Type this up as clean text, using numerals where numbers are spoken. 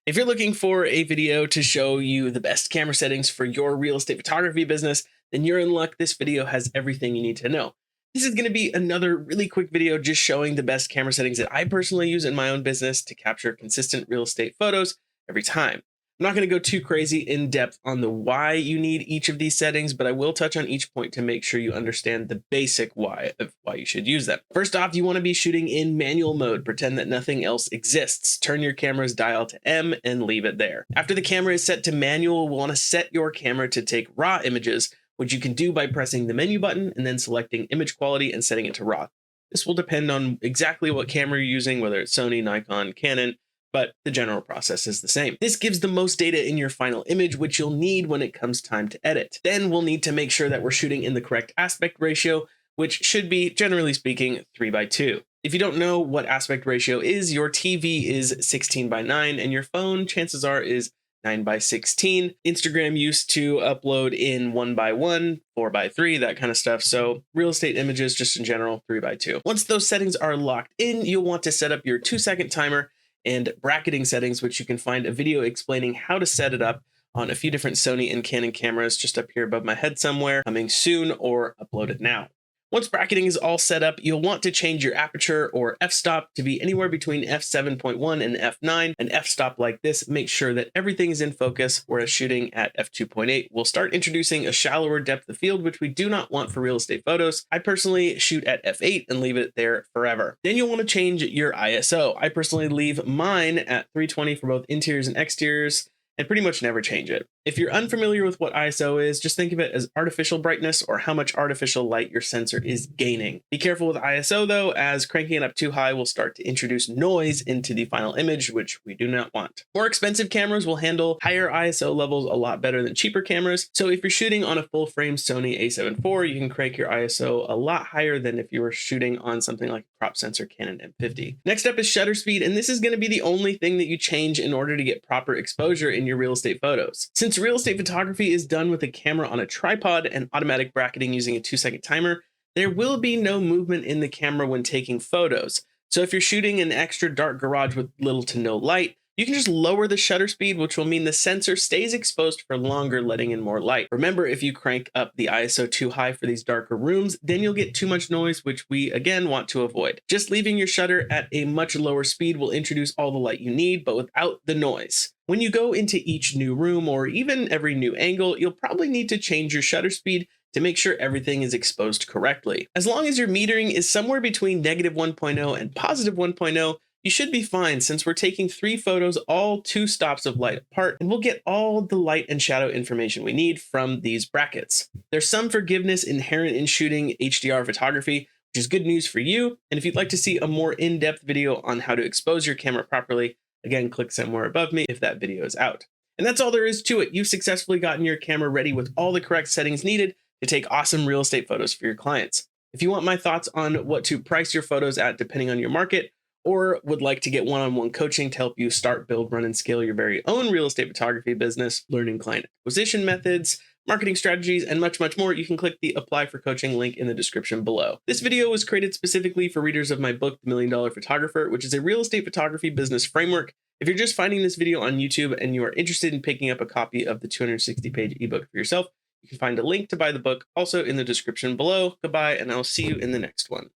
If you're looking for a video to show you the best camera settings for your real estate photography business, then you're in luck. This video has everything you need to know. This is going to be another really quick video just showing the best camera settings that I personally use in my own business to capture consistent real estate photos every time. I'm not going to go too crazy in depth on the why you need each of these settings, but I will touch on each point to make sure you understand the basic why of why you should use them. First off, you want to be shooting in manual mode. Pretend that nothing else exists. Turn your camera's dial to M and leave it there. After the camera is set to manual, we'll want to set your camera to take raw images, which you can do by pressing the menu button and then selecting image quality and setting it to raw. This will depend on exactly what camera you're using, whether it's Sony, Nikon, Canon, but the general process is the same. This gives the most data in your final image, which you'll need when it comes time to edit. Then we'll need to make sure that we're shooting in the correct aspect ratio, which should be, generally speaking, 3:2. If you don't know what aspect ratio is, your TV is 16:9 and your phone, chances are, is 9:16. Instagram used to upload in 1:1, 4:3, that kind of stuff. So real estate images, just in general, 3:2. Once those settings are locked in, you'll want to set up your 2-second timer and bracketing settings, which you can find a video explaining how to set it up on a few different Sony and Canon cameras just up here above my head somewhere, coming soon or uploaded now. Once bracketing is all set up, you'll want to change your aperture or f-stop to be anywhere between f7.1 and f9. An f-stop like this makes sure that everything is in focus, whereas shooting at f2.8 will start introducing a shallower depth of field, which we do not want for real estate photos. I personally shoot at f8 and leave it there forever. Then you'll want to change your ISO. I personally leave mine at 320 for both interiors and exteriors, and pretty much never change it. If you're unfamiliar with what ISO is, just think of it as artificial brightness or how much artificial light your sensor is gaining. Be careful with ISO though, as cranking it up too high will start to introduce noise into the final image, which we do not want. More expensive cameras will handle higher ISO levels a lot better than cheaper cameras. So if you're shooting on a full frame Sony a7 IV, you can crank your ISO a lot higher than if you were shooting on something like a crop sensor Canon M50. Next up is shutter speed, and this is going to be the only thing that you change in order to get proper exposure in your real estate photos. Since real estate photography is done with a camera on a tripod and automatic bracketing using a 2-second timer, there will be no movement in the camera when taking photos. So if you're shooting an extra dark garage with little to no light, you can just lower the shutter speed, which will mean the sensor stays exposed for longer, letting in more light. Remember, if you crank up the ISO too high for these darker rooms, then you'll get too much noise, which we again want to avoid. Just leaving your shutter at a much lower speed will introduce all the light you need, but without the noise. When you go into each new room or even every new angle, you'll probably need to change your shutter speed to make sure everything is exposed correctly. As long as your metering is somewhere between -1.0 and +1.0, you should be fine, since we're taking 3 photos, all 2 stops of light apart, and we'll get all the light and shadow information we need from these brackets. There's some forgiveness inherent in shooting HDR photography, which is good news for you. And if you'd like to see a more in-depth video on how to expose your camera properly, again, click somewhere above me if that video is out. And that's all there is to it. You've successfully gotten your camera ready with all the correct settings needed to take awesome real estate photos for your clients. If you want my thoughts on what to price your photos at depending on your market, or would like to get one-on-one coaching to help you start, build, run, and scale your very own real estate photography business, learning client acquisition methods, marketing strategies, and much, much more, you can click the Apply for Coaching link in the description below. This video was created specifically for readers of my book, The $1 Million Photographer, which is a real estate photography business framework. If you're just finding this video on YouTube and you are interested in picking up a copy of the 260-page ebook for yourself, you can find a link to buy the book also in the description below. Goodbye, and I'll see you in the next one.